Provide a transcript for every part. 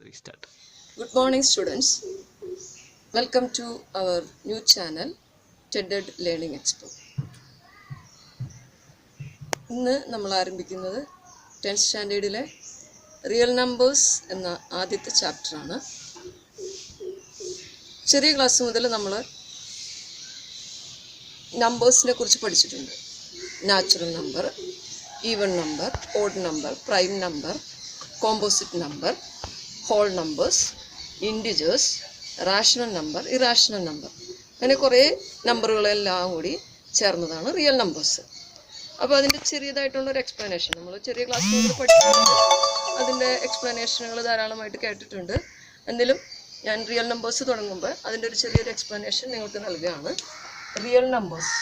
restart. Good morning, students. Welcome to our new channel, TED Learning Expo. ഇന്ന് നമ്മൾ ആരംഭിക്കുന്നത് 10th സ്റ്റാൻഡേർഡിലെ real numbers എന്ന ആദ്യത്തെ ചാപ്റ്ററാണ്. ചെറിയ ക്ലാസ് മുതൽ നമ്മൾ നമ്പേഴ്സിനെ കുറിച്ച് പഠിച്ചിട്ടുണ്ട്. Natural number, even number, odd number, prime number, composite number, whole numbers, integers, rational number, irrational number, അങ്ങനെ കുറേ നമ്പറുകളെല്ലാം കൂടി ചേർന്നതാണ് റിയൽ നമ്പേഴ്സ്. അപ്പോൾ അതിൻ്റെ ചെറിയതായിട്ടുള്ളൊരു എക്സ്പ്ലനേഷൻ നമ്മൾ ചെറിയ ക്ലാസ് മുതൽ പഠിച്ചിട്ടുണ്ട്. അതിൻ്റെ എക്സ്പ്ലനേഷനുകൾ ധാരാളമായിട്ട് കേട്ടിട്ടുണ്ട്. എന്തെങ്കിലും ഞാൻ റിയൽ നമ്പേഴ്സ് തുടങ്ങുമ്പോൾ അതിൻ്റെ ഒരു ചെറിയൊരു എക്സ്പ്ലനേഷൻ നിങ്ങൾക്ക് നൽകുകയാണ്. റിയൽ നമ്പേഴ്സ്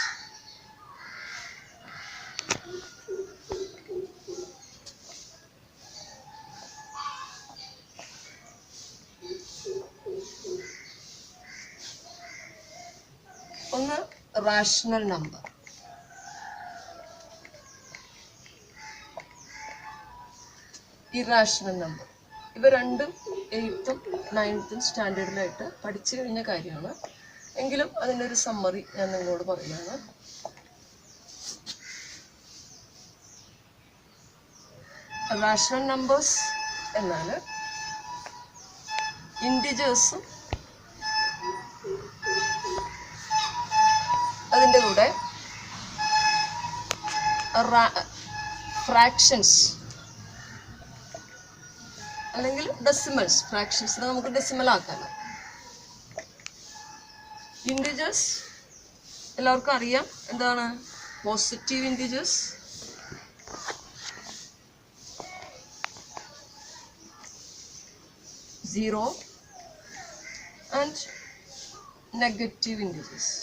ഒന്ന് റാഷണൽ നമ്പർ, ഇറാഷണൽ നമ്പർ. ഇവ രണ്ടും 8th ഉം 9th ഉം സ്റ്റാൻഡേർഡിലായിട്ട് പഠിച്ചു കഴിഞ്ഞ കാര്യമാണ്. എങ്കിലും അതിൻ്റെ ഒരു സമ്മറി ഞാൻ നിങ്ങളോട് പറയുകയാണ്. റാഷണൽ നമ്പേഴ്സ് എന്നാൽ ഇൻഡിജേഴ്സും അതിൻ്റെ കൂടെ ഫ്രാക്ഷൻസ് അല്ലെങ്കിൽ ഡെസിമൽസ്. ഫ്രാക്ഷൻസിനെ നമുക്ക് ഡെസിമൽ ആക്കാമല്ലോ. ഇൻഡിജേഴ്സ് എല്ലാവർക്കും അറിയാം എന്താണ്. Positive integers, zero, and negative integers.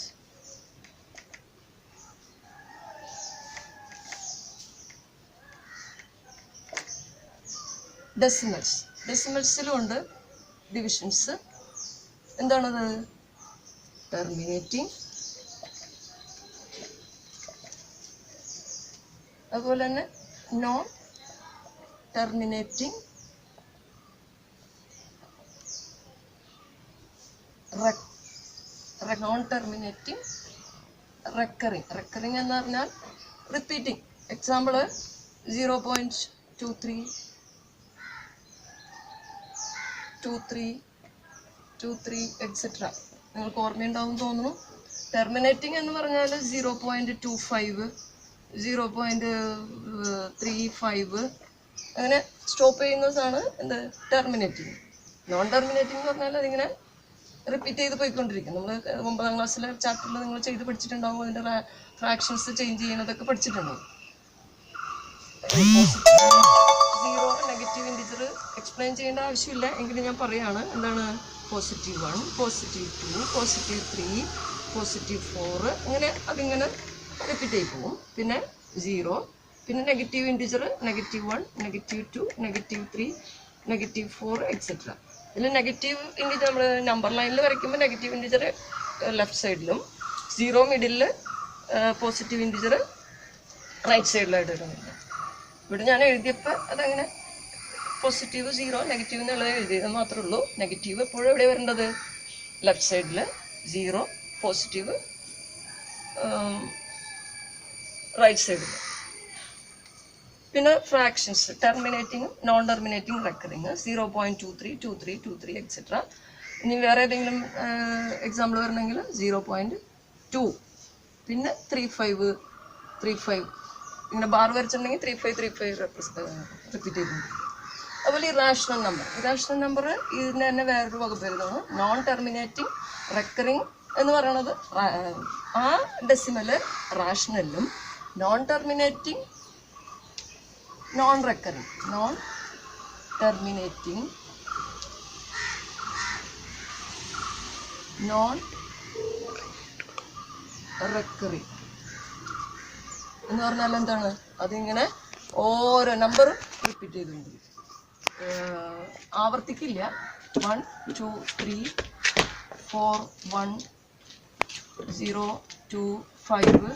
ഡെസിമൽസിലും ഉണ്ട് ഡിവിഷൻസ്. എന്താണത്? ടെർമിനേറ്റിംഗ്, അതുപോലെ തന്നെ non terminating, non terminating, recurring എന്ന് പറഞ്ഞാൽ റിപ്പീറ്റിംഗ്. Example 0.23, 23 etcetera. നിങ്ങൾക്ക് ഓർമ്മയുണ്ടാവും തോന്നുന്നു. ടെർമിനേറ്റിംഗ് എന്ന് പറഞ്ഞാൽ 0.25, 0.35 അങ്ങനെ സ്റ്റോപ്പ് ചെയ്യുന്നതാണ് എന്ത്? ടെർമിനേറ്റിംഗ്. നോൺ ടെർമിനേറ്റിംഗ് എന്ന് പറഞ്ഞാൽ അതിങ്ങനെ റിപ്പീറ്റ് ചെയ്ത് പോയിക്കൊണ്ടിരിക്കും. നമ്മൾ 9th ക്ലാസ്സിലെ ചാപ്റ്ററിൽ നിങ്ങൾ ചെയ്ത് പഠിച്ചിട്ടുണ്ടാവും. അതിൻ്റെ ഫ്രാക്ഷൻസ് ചേഞ്ച് ചെയ്യുന്നതൊക്കെ പഠിച്ചിട്ടുണ്ടാവും. സീറോ, നെഗറ്റീവ് ഇൻഡിജർ എക്സ്പ്ലെയിൻ ചെയ്യേണ്ട ആവശ്യമില്ല. എങ്കിലും ഞാൻ പറയുകയാണ്. എന്താണ്? +1, +2, +3, +4 അങ്ങനെ അതിങ്ങനെ റിപ്പീറ്റ് ചെയ്ത് പോകും. പിന്നെ 0, പിന്നെ നെഗറ്റീവ് ഇൻഡിജർ -1, -2, -3, -4 എക്സെട്ര. ഇതിൽ നെഗറ്റീവ് ഇൻഡിജർ നമ്മൾ നമ്പർ ലൈനിൽ വരയ്ക്കുമ്പോൾ നെഗറ്റീവ് ഇൻഡിജർ ലെഫ്റ്റ് സൈഡിലും, 0 മിഡിലിൽ, പോസിറ്റീവ് ഇൻഡിജർ റൈറ്റ് സൈഡിലായിട്ട് വരുന്നുണ്ട്. ഇവിടെ ഞാൻ എഴുതിയപ്പോൾ അതങ്ങനെ പോസിറ്റീവ് 0, നെഗറ്റീവ് എന്നുള്ളത് എഴുതിയത് മാത്രമേ ഉള്ളൂ. നെഗറ്റീവ് എപ്പോഴും എവിടെ വരേണ്ടത്? ലെഫ്റ്റ് സൈഡിൽ, 0 പോസിറ്റീവ് റൈറ്റ് സൈഡിൽ. പിന്നെ fractions terminating, non terminating, recurring 0.23, 23, 23 etcetera. ഇനി വേറെ ഏതെങ്കിലും എക്സാമ്പിൾ വരണമെങ്കിൽ 0.2, പിന്നെ 35 ഇങ്ങനെ ബാർ വരച്ചിട്ടുണ്ടെങ്കിൽ 35 റിപ്പീറ്റ് ചെയ്തിട്ടുണ്ട്. അതുപോലെ ഇറാഷണൽ നമ്പർ ഇതിന് തന്നെ വേറൊരു വകുപ്പേരുതാണ്. നോൺ ടെർമിനേറ്റിംഗ്, റെക്കറിങ് എന്ന് പറയുന്നത് ആ ഡെസിമല് റാഷണലിലും, non terminating, non recurring, non terminating, non recurring എന്ന് പറഞ്ഞാൽ എന്താണ്? അതിങ്ങനെ ഓരോ നമ്പറും റിപ്പീറ്റ് ചെയ്തുകൊണ്ടിരിക്കും, ആവർത്തിക്കില്ല. 1, 2, 3, 4, 1, 0, 2, 5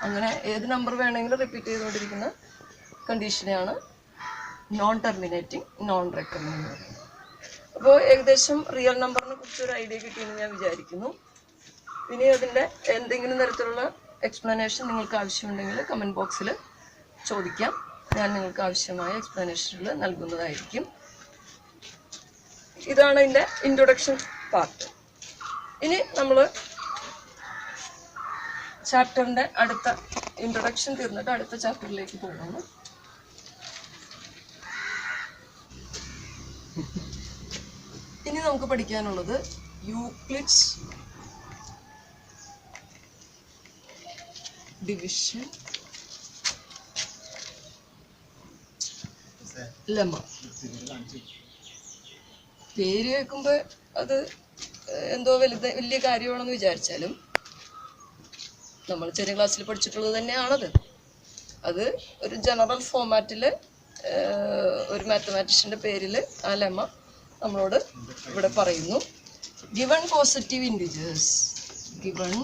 അങ്ങനെ ഏത് നമ്പർ വേണമെങ്കിലും റിപ്പീറ്റ് ചെയ്തുകൊണ്ടിരിക്കുന്ന കണ്ടീഷനെയാണ് നോൺ ടെർമിനേറ്റിംഗ്, നോൺ റെക്കറിങ് എന്ന് പറയുന്നത്. അപ്പോൾ ഏകദേശം റിയൽ നമ്പറിനെ കുറിച്ച് ഒരു ഐഡിയ കിട്ടിയെന്ന് ഞാൻ വിചാരിക്കുന്നു. ഇനി അതിൻ്റെ എന്തെങ്കിലും തരത്തിലുള്ള എക്സ്പ്ലനേഷൻ നിങ്ങൾക്ക് ആവശ്യമുണ്ടെങ്കിൽ കമൻറ്റ് ബോക്സിൽ ചോദിക്കാം. ഞാൻ നിങ്ങൾക്ക് ആവശ്യമായ എക്സ്പ്ലനേഷനുകൾ നൽകുന്നതായിരിക്കും. ഇതാണ് ഇതിൻ്റെ ഇൻട്രൊഡക്ഷൻ പാർട്ട്. ഇനി നമ്മൾ ചാപ്റ്ററിൻ്റെ അടുത്ത ഇൻട്രൊഡക്ഷൻ തീർന്നിട്ട് അടുത്ത ചാപ്റ്ററിലേക്ക് പോകുന്നു. ഇനി നമുക്ക് പഠിക്കാനുള്ളത് യൂക്ലിഡ്സ് ഡിവിഷൻ ലെമ്മ. പേര് കേൾക്കുമ്പോൾ അത് എന്തോ വലിയ കാര്യമാണെന്ന് വിചാരിച്ചാലും നമ്മൾ ചെറിയ ക്ലാസ്സിൽ പഠിച്ചിട്ടുള്ളത് തന്നെയാണത്. അത് ഒരു ജനറൽ ഫോമാറ്റിൽ ഒരു മാത്തമാറ്റീഷ്യൻ്റെ പേരിൽ ആ ലെമ്മ നമ്മളോട് ഇവിടെ പറയുന്നു. Given positive integers, given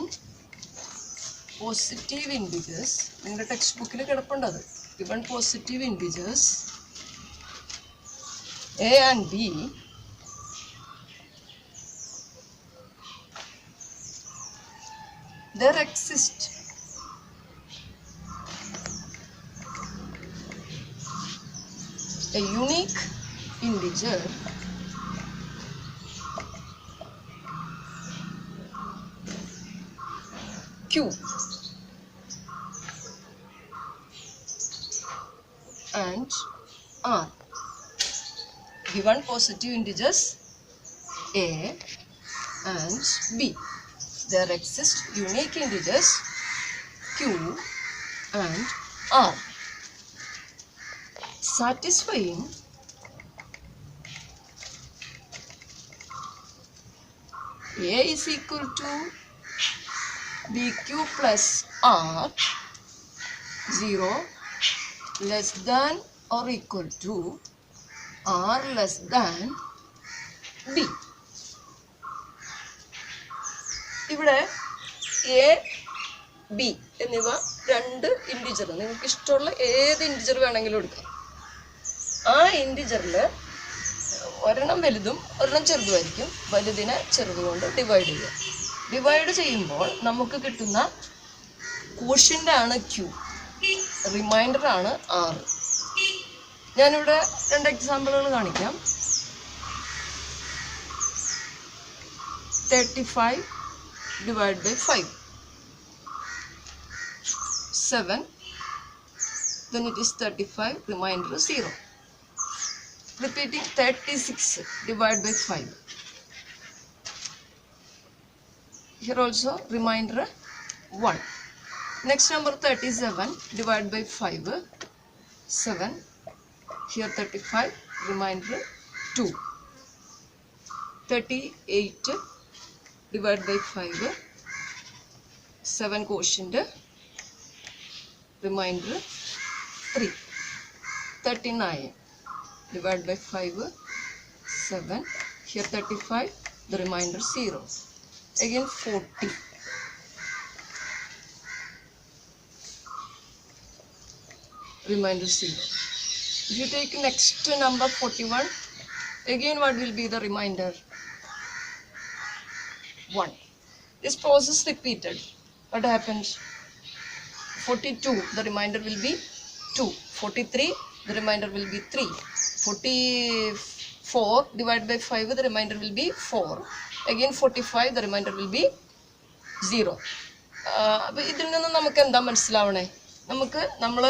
positive integers നിങ്ങളുടെ ടെക്സ്റ്റ് ബുക്കിൽ കിടപ്പുണ്ടത്. Given positive integers A and B there exist a unique integer Q and R. Given positive integers A and B, there exist unique integers Q and R satisfying A is equal to BQ plus R 0 less than or equal to R less than B. ഇവിടെ A, B എന്നിവ രണ്ട് integer. നിങ്ങൾക്ക് ഇഷ്ടമുള്ള ഏത് integer വേണമെങ്കിലും എടുക്കാം. ആ ഇൻഡിജറിൽ ഒരെണ്ണം വലുതും ഒരെണ്ണം ചെറുതുമായിരിക്കും. വലുതിനെ ചെറുതുകൊണ്ട് ഡിവൈഡ് ചെയ്യുക. ഡിവൈഡ് ചെയ്യുമ്പോൾ നമുക്ക് കിട്ടുന്ന ക്വോഷ്യൻ്റ് ആണ് Q, റിമൈൻഡർ ആണ് R. ഞാനിവിടെ രണ്ട് എക്സാമ്പിളുകൾ കാണിക്കാം. 35 divided by 5, 7, then it is 35, remainder 0. Repeating 36 divided by 5. Here also remainder 1. Next number 37 divided by 5, 7. Here 35, remainder 2. 38 divided by 5, 7 quotient, remainder 3. 39 divided by 5, 7. Here 35, the remainder 0. Again 40. Remainder 0. If you take next number 41, again what will be the remainder? 1. This process repeated. What happens? 42, the remainder will be 2. 43, the remainder will be 3. 44 divided by 5, the remainder will be 4. Again 45, the remainder will be 0. അപ്പോൾ ഇതിൽ നിന്ന് നമുക്ക് എന്താ മനസ്സിലാവണേ? നമ്മൾ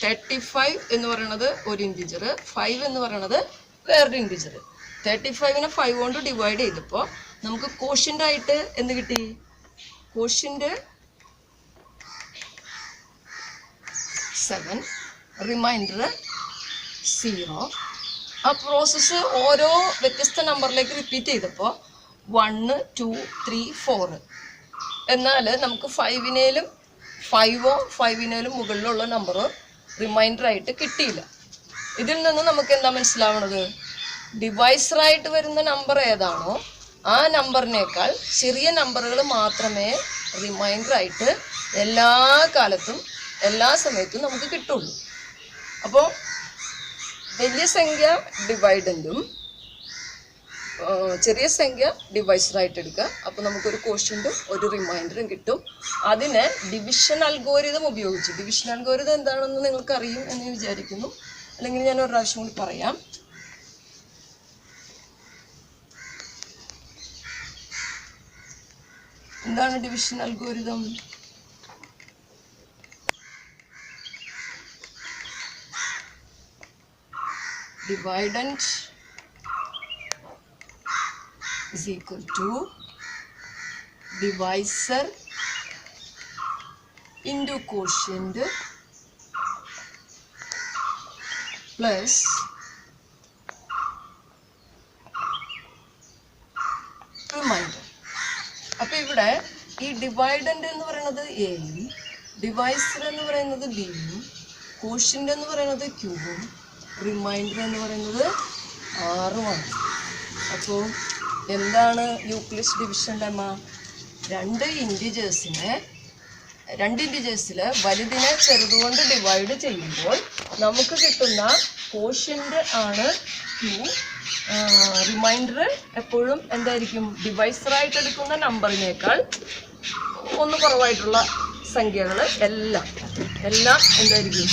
35 എന്ന് പറയുന്നത് ഒരു integer, 5 എന്ന് പറയുന്നത് വേറൊരു ഇൻറ്റിജർ. 35നെ 5 കൊണ്ട് ഡിവൈഡ് ചെയ്തപ്പോൾ നമുക്ക് കോഷ്യൻ്റ് ആയിട്ട് എന്ത് കിട്ടി? Quotient 7, remainder 0. ആ പ്രോസസ്സ് ഓരോ വ്യത്യസ്ത നമ്പറിലേക്ക് റിപ്പീറ്റ് ചെയ്തപ്പോൾ 1, 2, 3, 4. എന്നാൽ നമുക്ക് 5-നേലും 5ഓ 5-നേലും മുകളിലുള്ള നമ്പർ റിമൈൻഡറായിട്ട് കിട്ടിയില്ല. ഇതിൽ നിന്ന് നമുക്ക് എന്താ മനസ്സിലാവണത്? ഡിവൈസറായിട്ട് വരുന്ന നമ്പർ ഏതാണോ ആ നമ്പറിനേക്കാൾ ചെറിയ നമ്പറുകൾ മാത്രമേ റിമൈൻഡറായിട്ട് എല്ലാ കാലത്തും എല്ലാ സമയത്തും നമുക്ക് കിട്ടുള്ളൂ. അപ്പോൾ വലിയ സംഖ്യ ഡിവൈഡൻറ്റും ചെറിയ സംഖ്യ ഡിവൈസറായിട്ട് എടുക്കുക. അപ്പോൾ നമുക്കൊരു ക്വോഷ്യൻറ്റും ഒരു റിമൈൻഡറും കിട്ടും. അതിനെ ഡിവിഷൻ അൽഗോരിതം ഉപയോഗിച്ച്, ഡിവിഷൻ അൽഗോരിതം എന്താണെന്ന് നിങ്ങൾക്ക് അറിയും എന്ന് വിചാരിക്കുന്നു, അല്ലെങ്കിൽ ഞാൻ ഒരു പ്രാവശ്യം കൂടി പറയാം. എന്താണ് division algorithm? Dividend is equal to divisor into quotient plus remainder. അപ്പോൾ ഇവിടെ ഈ ഡിവൈഡൻഡ് എന്ന് പറയുന്നത് എയും ഡിവൈസർ എന്ന് പറയുന്നത് ബിയും ക്വോഷ്യന്റ് എന്ന് പറയുന്നത് ക്യൂവും റിമൈൻഡർ എന്ന് പറയുന്നത് ആറുമാണ്. അപ്പോൾ എന്താണ് യൂക്ലിഡ്സ് ഡിവിഷൻ ലെമ്മ? രണ്ട് ഇൻഡിജേഴ്സിൽ വലുതിനെ ചെറുതുകൊണ്ട് ഡിവൈഡ് ചെയ്യുമ്പോൾ നമുക്ക് കിട്ടുന്ന ക്വോഷ്യന്റ് ആണ് ക്യൂ. റിമൈൻഡർ എപ്പോഴും എന്തായിരിക്കും? ഡിവൈസറായിട്ട് എടുക്കുന്ന നമ്പറിനേക്കാൾ ഒന്ന് കുറവായിട്ടുള്ള സംഖ്യകൾ എല്ലാം എന്തായിരിക്കും?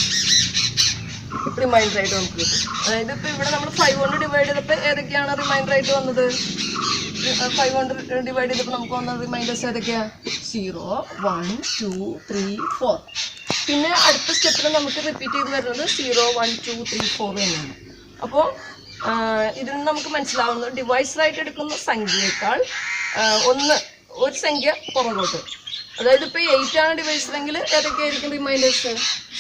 റിമൈൻഡറായിട്ട് നമുക്ക് കിട്ടും. അതായത് ഇപ്പോൾ ഇവിടെ നമ്മൾ 5 കൊണ്ട് ഡിവൈഡ് ചെയ്തപ്പോൾ ഏതൊക്കെയാണ് റിമൈൻഡറായിട്ട് വന്നത്? 5 കൊണ്ട് ഡിവൈഡ് ചെയ്തപ്പോൾ നമുക്ക് വന്ന റിമൈൻഡേഴ്സ് ഏതൊക്കെയാണ്? 0, 1, 2, 3, 4. പിന്നെ അടുത്ത സ്റ്റെപ്പിൽ നമുക്ക് റിപ്പീറ്റ് ചെയ്ത് വരുന്നത് 0, 1, 2, 3, 4 തന്നെയാണ്. അപ്പോൾ ഇതിൽ നിന്ന് നമുക്ക് മനസ്സിലാവുന്നത് ഡിവൈസറായിട്ട് എടുക്കുന്ന സംഖ്യയേക്കാൾ ഒരു സംഖ്യ പുറകോട്ട്. അതായത് ഇപ്പോൾ 8 ആണ് ഡിവൈസറെങ്കിൽ ഏതൊക്കെയായിരിക്കും റിമൈൻഡേഴ്സ്?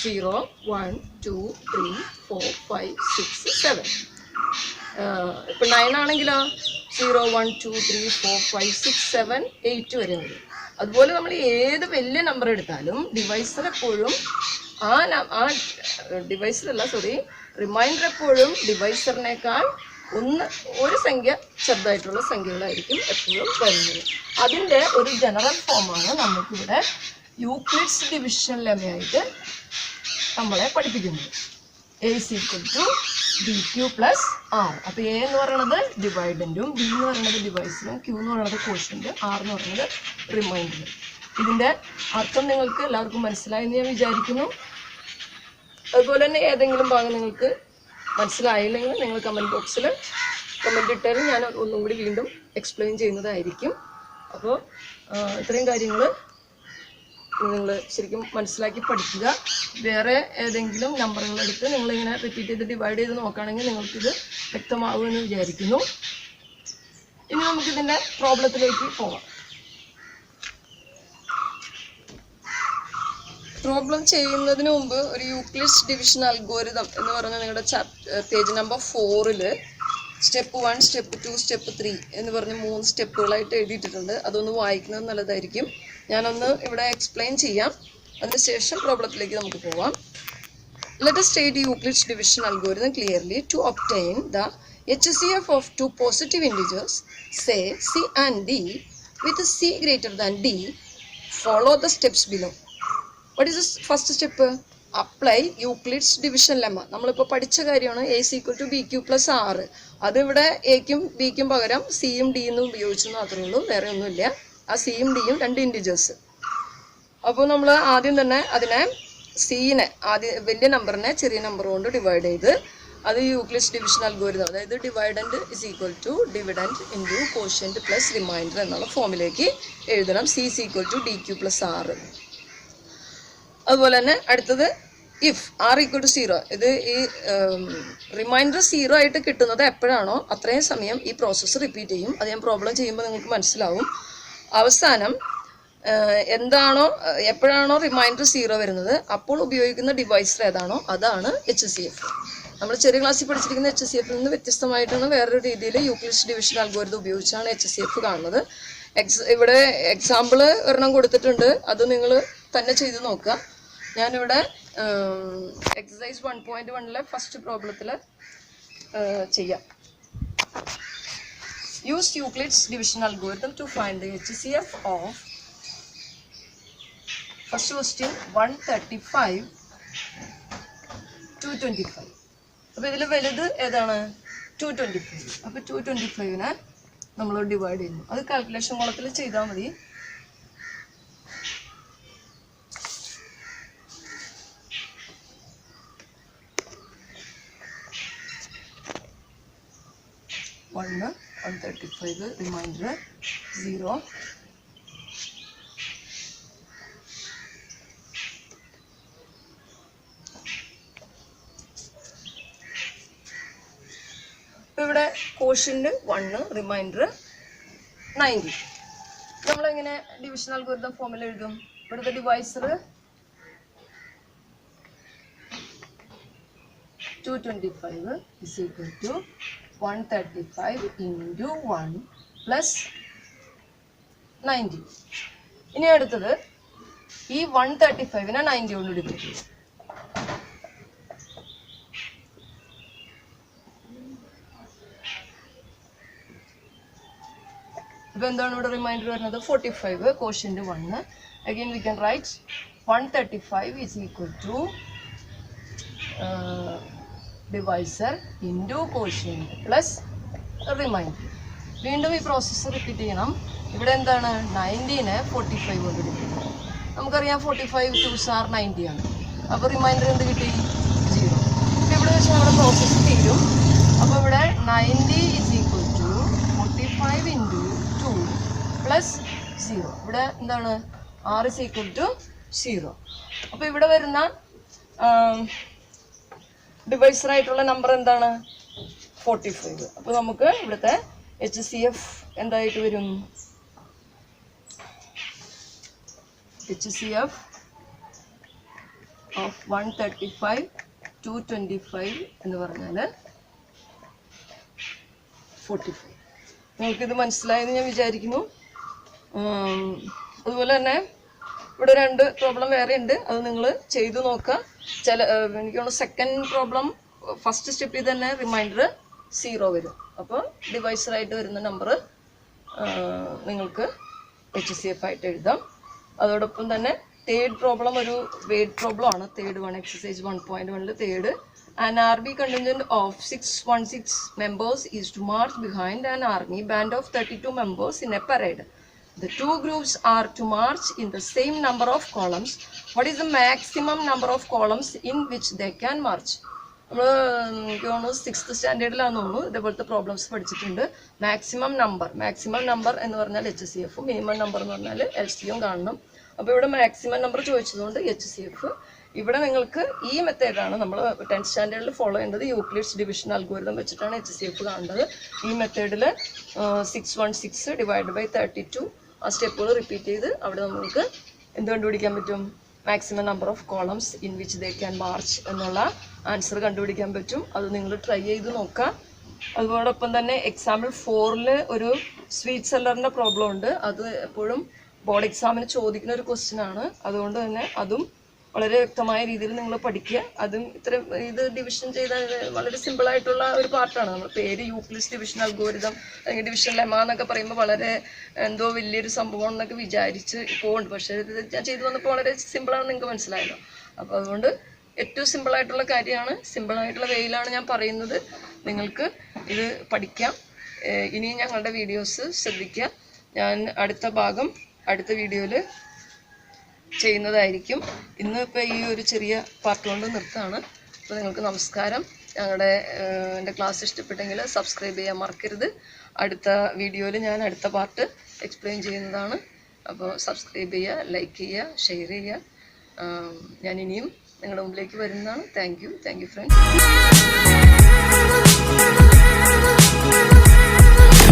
0, 1, 2, 3, 4, 5, 6, 7. ഇപ്പോൾ 9 ആണെങ്കിലോ 0, 1, 2, 3, 4, 5, 6, 7, 8 വരെ വരും. അതുപോലെ നമ്മൾ ഏത് വലിയ നമ്പർ എടുത്താലും ഡിവൈസർ എപ്പോഴും റിമൈൻഡർ എപ്പോഴും ഡിവൈസറിനേക്കാൾ ഒരു സംഖ്യ ചെറുതായിട്ടുള്ള സംഖ്യകളായിരിക്കും എപ്പോഴും വരുന്നത്. അതിൻ്റെ ഒരു ജനറൽ ഫോമാണ് നമുക്കിവിടെ യൂക്ലിഡ്സ് ഡിവിഷൻ ലെമ്മയായിട്ട് നമ്മളെ പഠിപ്പിക്കുന്നത്. A is equal to DQ plus R. അപ്പോൾ A എന്ന് പറയുന്നത് ഡിവൈഡൻറ്റും B എന്ന് പറയുന്നത് ഡിവൈസറും Q എന്ന് പറയുന്നത് ക്വോഷ്യൻറ്റ്, R എന്ന് പറയുന്നത് റിമൈൻഡറും. ഇതിൻ്റെ അർത്ഥം നിങ്ങൾക്ക് എല്ലാവർക്കും മനസ്സിലായെന്ന് ഞാൻ വിചാരിക്കുന്നു. അതുപോലെ തന്നെ ഏതെങ്കിലും ഭാഗം നിങ്ങൾക്ക് മനസ്സിലായില്ലെങ്കിൽ നിങ്ങൾ കമൻറ്റ് ബോക്സിൽ കമൻറ്റ് ഇട്ടാലും ഞാൻ ഒന്നും കൂടി വീണ്ടും എക്സ്പ്ലെയിൻ ചെയ്യുന്നതായിരിക്കും. അപ്പോൾ ഇത്രയും കാര്യങ്ങൾ നിങ്ങൾ ശരിക്കും മനസ്സിലാക്കി പഠിക്കുക. വേറെ ഏതെങ്കിലും നമ്പറുകളെടുത്ത് നിങ്ങളിങ്ങനെ റിപ്പീറ്റ് ചെയ്ത് ഡിവൈഡ് ചെയ്ത് നോക്കുകയാണെങ്കിൽ നിങ്ങൾക്കിത് വ്യക്തമാകുമെന്ന് വിചാരിക്കുന്നു. ഇനി നമുക്കിതിൻ്റെ പ്രോബ്ലത്തിലേക്ക് പോകാം. പ്രോബ്ലം ചെയ്യുന്നതിന് മുമ്പ് ഒരു യൂക്ലിഡ്സ് ഡിവിഷൻ അൽഗോരിതം എന്ന് പറഞ്ഞാൽ നിങ്ങളുടെ page number 4 step 1, step 2, step 3 എന്ന് പറഞ്ഞ് 3 സ്റ്റെപ്പുകളായിട്ട് എഴുതിയിട്ടുണ്ട്. അതൊന്ന് വായിക്കുന്നത് നല്ലതായിരിക്കും. ഞാനൊന്ന് ഇവിടെ എക്സ്പ്ലെയിൻ ചെയ്യാം, അതിനുശേഷം പ്രോബ്ലത്തിലേക്ക് നമുക്ക് പോവാം. Let us state Euclid's division algorithm clearly. To obtain the HCF of two positive integers, say C and D, with C greater than D, follow the steps below. What is the first step? Apply Euclid's division lemma. നമ്മളിപ്പോൾ പഠിച്ച കാര്യമാണ് A is equal to BQ plus R. അതിവിടെ എക്കും ബിക്കും പകരം സിയും ഡിന്നും ഉപയോഗിച്ചു മാത്രമേ ഉള്ളൂ, വേറെ ഒന്നുമില്ല. ആ സിയും ഡിയും രണ്ട് ഇൻറ്റിജേഴ്സ്. അപ്പോൾ നമ്മൾ ആദ്യം തന്നെ അതിനെ സിനെ വലിയ നമ്പറിനെ ചെറിയ നമ്പർ കൊണ്ട് ഡിവൈഡ് ചെയ്ത് അത് യൂക്ലിഡ്സ് ഡിവിഷൻ അൽഗോരിതം, അതായത് dividend is equal to dividend into quotient plus remainder എന്നുള്ള ഫോമിലേക്ക് എഴുതണം. C is equal to DQ plus R. അതുപോലെ തന്നെ അടുത്തത് ഇഫ് R ഈക്വൽ ടു 0. ഇത് ഈ റിമൈൻഡർ 0 ആയിട്ട് കിട്ടുന്നത് എപ്പോഴാണോ അത്രയും സമയം ഈ പ്രോസസ്സ് റിപ്പീറ്റ് ചെയ്യും. അത് ഞാൻ പ്രോബ്ലം ചെയ്യുമ്പോൾ നിങ്ങൾക്ക് മനസ്സിലാവും. അവസാനം എപ്പോഴാണോ റിമൈൻഡർ 0 വരുന്നത് അപ്പോൾ ഉപയോഗിക്കുന്ന ഡിവൈസർ ഏതാണോ അതാണ് HCF. നമ്മൾ ചെറിയ ക്ലാസ്സിൽ പഠിച്ചിരിക്കുന്ന HCF നിന്ന് വ്യത്യസ്തമായിട്ടാണ് വേറൊരു രീതിയിൽ യൂക്ലിഡ്സ് ഡിവിഷൻ അൽഗോരിതം ഉപയോഗിച്ചാണ് HCF കാണുന്നത്. ഇവിടെ എക്സാമ്പിൾ ഒരെണ്ണം കൊടുത്തിട്ടുണ്ട്, അത് നിങ്ങൾ തന്നെ ചെയ്ത് നോക്കുക. ഞാനിവിടെ എക്സസൈസ് 1.1 ഫസ്റ്റ് പ്രോബ്ലത്തിൽ ചെയ്യാം. Use Euclid's division algorithm to find the HCF of first question 135 225. അപ്പോൾ ഇതിൽ വലുത് ഏതാണ്? 225. അപ്പോൾ 225നെ നമ്മൾ ഡിവൈഡ് ചെയ്യുന്നു. അത് കാൽക്കുലേഷൻ കോളത്തിൽ ചെയ്താൽ മതി. One 135 remainder 0. ഇവിടെ കോഷ്യന്റ് 1 റിമൈൻഡർ 90. നമ്മളെങ്ങനെ ഡിവിഷൻ അൽഗോരിതം ഫോമിൽ എഴുതും? ഇവിടുത്തെ divisor 225 is equal to 135 into 1 plus 90. ഇനി അടുത്തത് ഈ 135നെ 90 കൊണ്ട് ഡിവൈഡ് ചെയ്യും. അപ്പോൾ എന്താണ് ഇവിടെ റിമൈൻഡർ വരുന്നത്? 45 quotient 1. Again we can write 135 is equal to divisor into quotient plus reminder. വീണ്ടും ഈ പ്രോസസ്സ് റിപ്പീറ്റ് ചെയ്യണം. ഇവിടെ എന്താണ് 90നെ 45 കൊണ്ട് ഡിവൈഡ് ചെയ്യണം. നമുക്കറിയാം 45 2s are 90 ആണ്. അപ്പോൾ റിമൈൻഡർ എന്ത് കിട്ടി? 0. അപ്പോൾ ഇവിടെ വെച്ച് നമ്മുടെ പ്രോസസ്സ് തീരും. അപ്പോൾ ഇവിടെ 90 is equal to 45 into 2 plus 0. ഇവിടെ എന്താണ്? R is equal to 0. അപ്പോൾ ഇവിടെ വരുന്ന ഡിവൈസർ ആയിട്ടുള്ള നമ്പർ എന്താണ്? 45. അപ്പോൾ നമുക്ക് ഇവിടുത്തെ HCF എന്തായിട്ട് വരും? HCF of 135 225 എന്ന് പറഞ്ഞാൽ 45. നിങ്ങൾക്കിത് മനസ്സിലായെന്ന് ഞാൻ വിചാരിക്കുന്നു. അതുപോലെ തന്നെ ഇവിടെ 2 പ്രോബ്ലം വേറെ ഉണ്ട്. അത് നിങ്ങൾ ചെയ്തു നോക്കുക. എനിക്ക് തോന്നുന്നു സെക്കൻഡ് പ്രോബ്ലം ഫസ്റ്റ് സ്റ്റെപ്പിൽ തന്നെ റിമൈൻഡർ 0 വരും. അപ്പോൾ ഡിവൈസറായിട്ട് വരുന്ന നമ്പർ നിങ്ങൾക്ക് HCF ആയിട്ട് എഴുതാം. അതോടൊപ്പം തന്നെ തേർഡ് പ്രോബ്ലം ഒരു വെയ്റ്റ് പ്രോബ്ലം ആണ്. Third 1 exercise 1.1 third. An army contingent of 616 members is to march behind an army band of 32 members in a parade. The two groups are to march in the same number of columns. What is the maximum number of columns in which they can march? നമ്മൾ എനിക്ക് തോന്നുന്നു 6th സ്റ്റാൻഡേർഡിലാണെന്ന് തോന്നുന്നു ഇതേപോലത്തെ problems പഠിച്ചിട്ടുണ്ട്. Maximum number എന്ന് പറഞ്ഞാൽ HCF, minimum number എന്ന് പറഞ്ഞാൽ LCM കാണണം. അപ്പോൾ ഇവിടെ മാക്സിമം നമ്പർ ചോദിച്ചതുകൊണ്ട് HCF. ഇവിടെ നിങ്ങൾക്ക് ഈ മെത്തേഡാണ് നമ്മൾ 10th സ്റ്റാൻഡേർഡിൽ ഫോളോ ചെയ്യേണ്ടത്. യൂക്ലിഡ്സ് ഡിവിഷൻ അൽഗോരിതം വെച്ചിട്ടാണ് HCF കാണേണ്ടത്. ഈ മെത്തേഡിൽ 616 ഡിവൈഡ് ബൈ 32 ആ സ്റ്റെപ്പുകൾ റിപ്പീറ്റ് ചെയ്ത് അവിടെ നമുക്ക് എന്ത് കണ്ടുപിടിക്കാൻ പറ്റും? Maximum number of columns in which they can March എന്നുള്ള ആൻസർ കണ്ടുപിടിക്കാൻ പറ്റും. അത് നിങ്ങൾ ട്രൈ ചെയ്ത് നോക്കുക. അതോടൊപ്പം തന്നെ എക്സാമ്പിൾ 4ൽ ഒരു സ്വീറ്റ് സെല്ലറിൻ്റെ പ്രോബ്ലം ഉണ്ട്. അത് എപ്പോഴും ബോർഡ് എക്സാമിന് ചോദിക്കുന്ന ഒരു ക്വസ്റ്റ്യൻ ആണ്. അതുകൊണ്ട് തന്നെ അതും വളരെ വ്യക്തമായ രീതിയിൽ നിങ്ങൾ പഠിക്കുക. അതും ഇത് ഡിവിഷൻ ചെയ്ത വളരെ സിമ്പിളായിട്ടുള്ള ഒരു പാർട്ടാണ്. നമ്മൾ പേര് യൂക്ലിഡ്സ് ഡിവിഷൻ അൽഗോരിതം അല്ലെങ്കിൽ ഡിവിഷൻ ലെമ എന്നൊക്കെ പറയുമ്പോൾ വളരെ എന്തോ വലിയൊരു സംഭവം എന്നൊക്കെ വിചാരിച്ച് പോകുന്നുണ്ട്. പക്ഷേ ഇത് ഞാൻ ചെയ്തു വന്നപ്പോൾ വളരെ സിമ്പിളാണെന്ന് നിങ്ങൾക്ക് മനസ്സിലായല്ലോ. അപ്പോൾ അതുകൊണ്ട് ഏറ്റവും സിമ്പിളായിട്ടുള്ള കാര്യമാണ്, സിമ്പിളായിട്ടുള്ള വേയിലാണ് ഞാൻ പറയുന്നത്. നിങ്ങൾക്ക് ഇത് പഠിക്കാം. ഇനിയും ഞങ്ങളുടെ വീഡിയോസ് ശ്രദ്ധിക്കുക. ഞാൻ അടുത്ത ഭാഗം അടുത്ത വീഡിയോയിൽ ചെയ്യുന്നതായിരിക്കും. ഇന്നിപ്പോൾ ഈ ഒരു ചെറിയ പാർട്ട് കൊണ്ട് നിർത്താണ്. അപ്പോൾ നിങ്ങൾക്ക് നമസ്കാരം. എൻ്റെ ക്ലാസ് ഇഷ്ടപ്പെട്ടെങ്കിൽ സബ്സ്ക്രൈബ് ചെയ്യാൻ മറക്കരുത്. അടുത്ത വീഡിയോയിൽ ഞാൻ അടുത്ത പാർട്ട് എക്സ്പ്ലെയിൻ ചെയ്യുന്നതാണ്. അപ്പോൾ സബ്സ്ക്രൈബ് ചെയ്യുക, ലൈക്ക് ചെയ്യുക, ഷെയർ ചെയ്യുക. ഞാൻ ഇനിയും നിങ്ങളുടെ മുമ്പിലേക്ക് വരുന്നതാണ്. Thank you friends.